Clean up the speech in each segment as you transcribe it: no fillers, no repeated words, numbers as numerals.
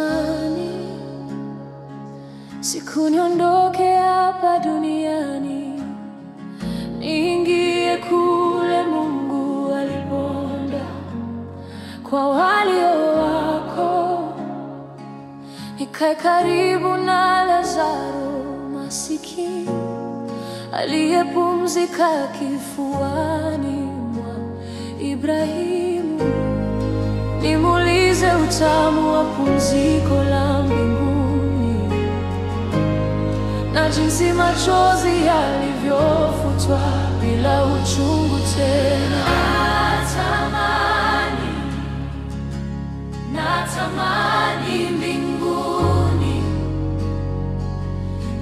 natamani siku niondoke hapa duniani, niingie kule Mungu aliponda kwa walio wako, nikae karibu na Lazaro masikini aliyepumzika kifuani mwa Ibrahimu, nimuulize utamu wa pumziko la mbinguni na jinsi machozi yalivyofutwa bila uchungu tena. Natamani mbinguni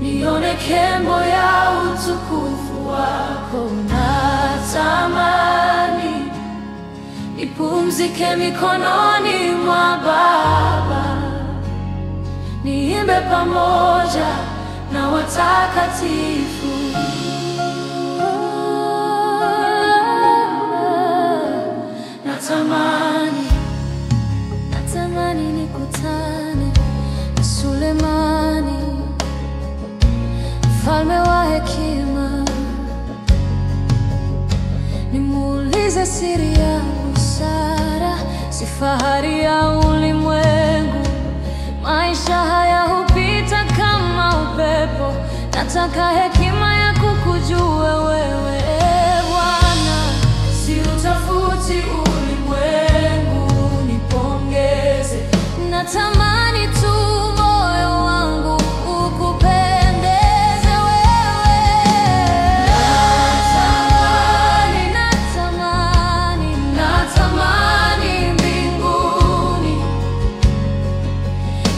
nione kembo ya utukufu wako. Natamani nipumzike mikononi mwa Baba, niimbe pamoja na watakatifu. Natamani nikutane na Sulemani, mfalme wa hekima, nimuulize siri ya busara, si fahari ya ulimwengu. Maisha haya hupita kama upepo, nataka hekima ya kukujua wewe, Bwana. Si utafuti ulimwengu nipongeze, natamani tu moyo wangu ukupendeze wewe. Natamani mbinguni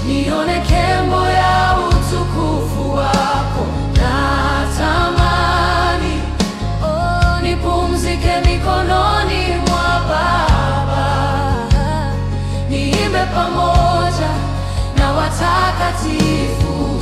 nione kembo ya utukufu wako. Natamani nipumzike mikononi mwa Baba, niimbe pamoja na watakatifu.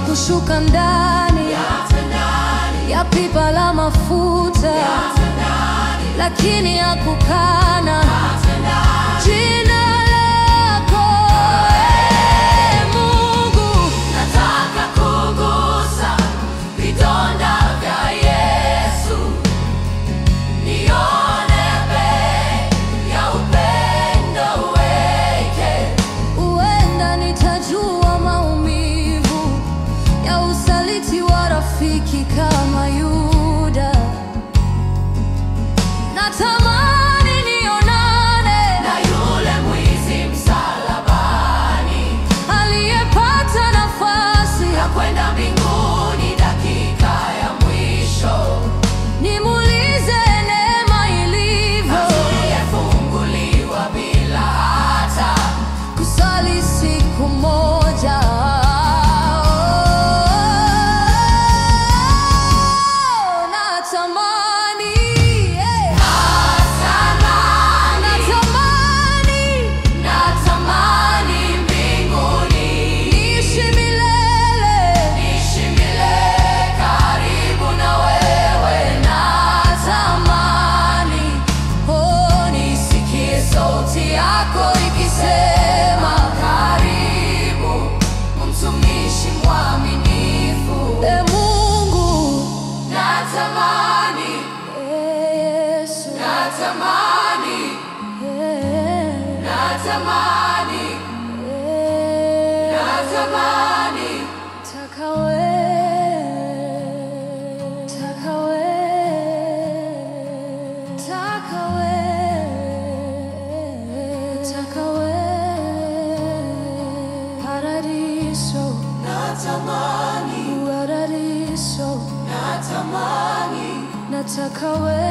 Kushuka ndani ya pipa la mafuta, lakini hakukana jina lako, Mungu. Nataka kugusa vidonda vya Yesu, nione bei ya upendo wake. Uenda nitajua maumivu ya usaliti wa rafiki kama Yuda. Natamani nionane na yule mwizi msalabani, aliyepata nafasi ya kwenda mbinguni dakika ya mwisho. Nimuulize neema ilivyo, aliyefunguliwa bila hata kusali siku moja. Natamani mbinguni niishi milele karibu na wewe. Natamani nisikie sauti yako ikisema, karibu mtumishi mwaminifu. Mungu, natamani Yesu, natamani taka wewe paradiso. Natamani paradiso, nataka wewe.